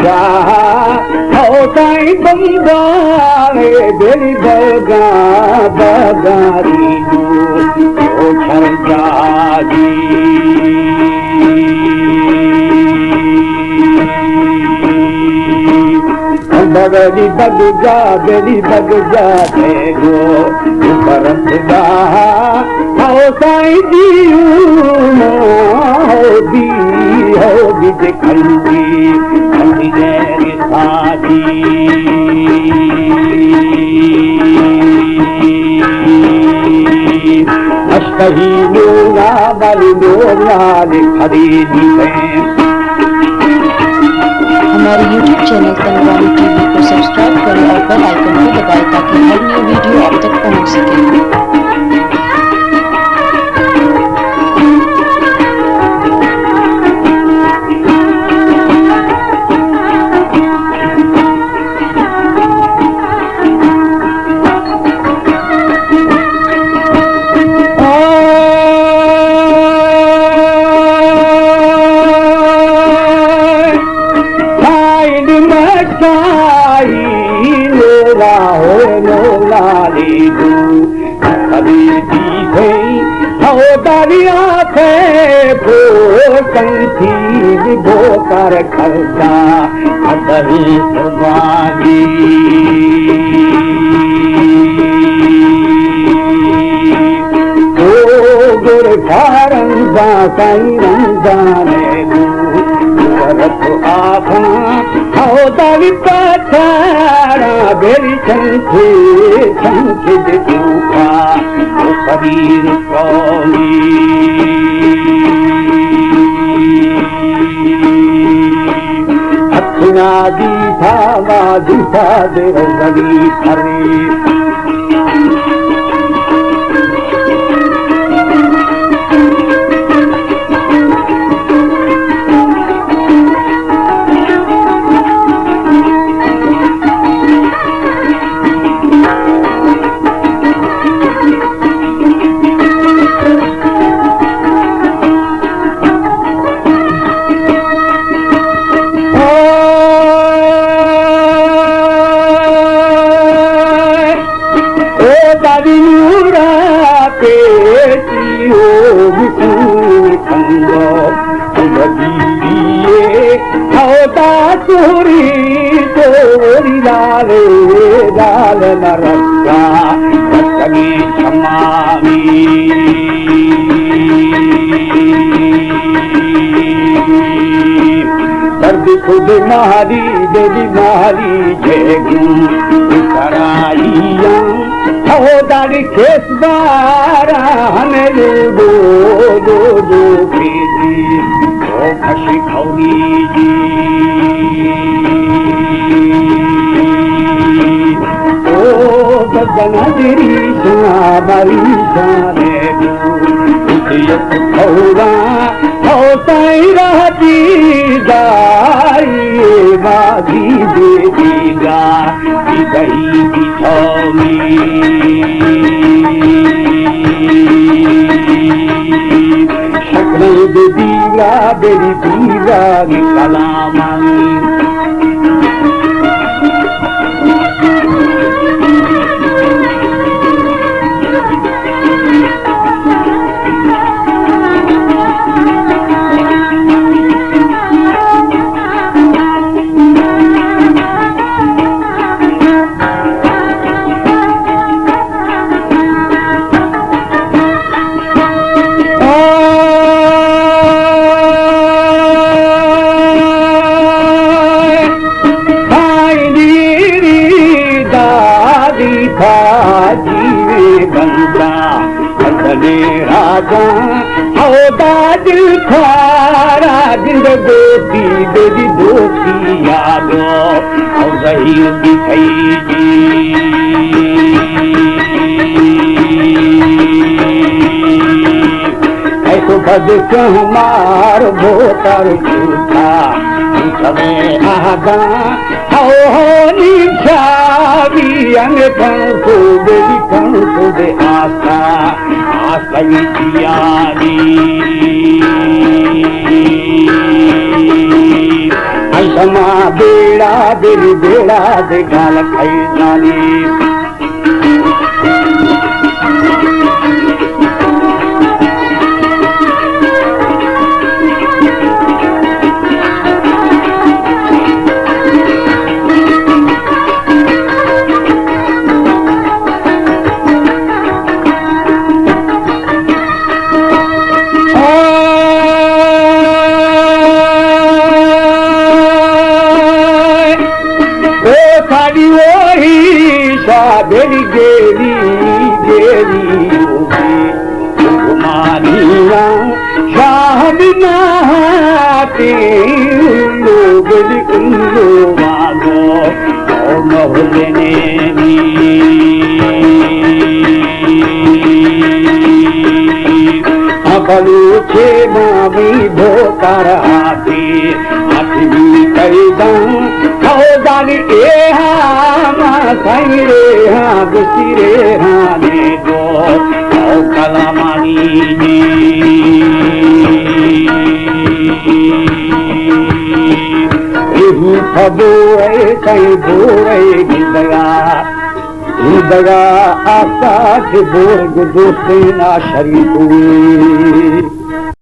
जा हो ताई बंदारे बेरी बगा बगारी ओ छल जागी बगड़ी बग जा बेरी बग जा देगो बरस जा हो साईं होगी जे खंडी खंडी जैरी साजी अष्टही लोना वाली लोना खरीदी है। हमारे YouTube चैनल तनवानी टीवी को सब्सक्राइब करें और बेल आइकन को दबाएं ताकि हर न्यू वीडियो आप तक पहुंच सके। कर खर्चा अदही सुबानी ओ गुर फारन साई रंजाने दूरत आफा हो दावी पछाड़ा बेरी छंखी दूखा ओ कबीर कौली नादी भावा दिशा दे रंगली खरी लाल नरका कमी क्षमावी दर्द खुद मारी देवी मारी जेगू कराइया हो दारी खेस बारा हमें दो दो दो प्रीति ओ खशी खौरी जी गनदरी सुना बरी जाने दूत खौरा हो ताई रहती जाई बाजी देगा गई बिछौनी शक्ल दीवा बेरी दीवा कलामानी राजा हो दिल खारा जिंद दोती बेदी दोती यादो और जहीर दिखाई ऐसो बद से हमार भोतर झूठा समय आगा हो निशावी हमें कंसो बेदी कंसो दे आशा आसई यारी समा बेड़ा बेड़ी बेड़ा दे गाल खाई जानी बेरी गेरी गेरी मानिया शाह बिनाते लोग उल्लू मागो मोहल्ले बलू छे मामी धोकर आती अखी कईदा दानी ए हाँ साई रे हाँ गुसी रे हाँ ने दो कलामानी फबो साई बोरे दगा आका से बोर दोस्ते ना शरीक हुई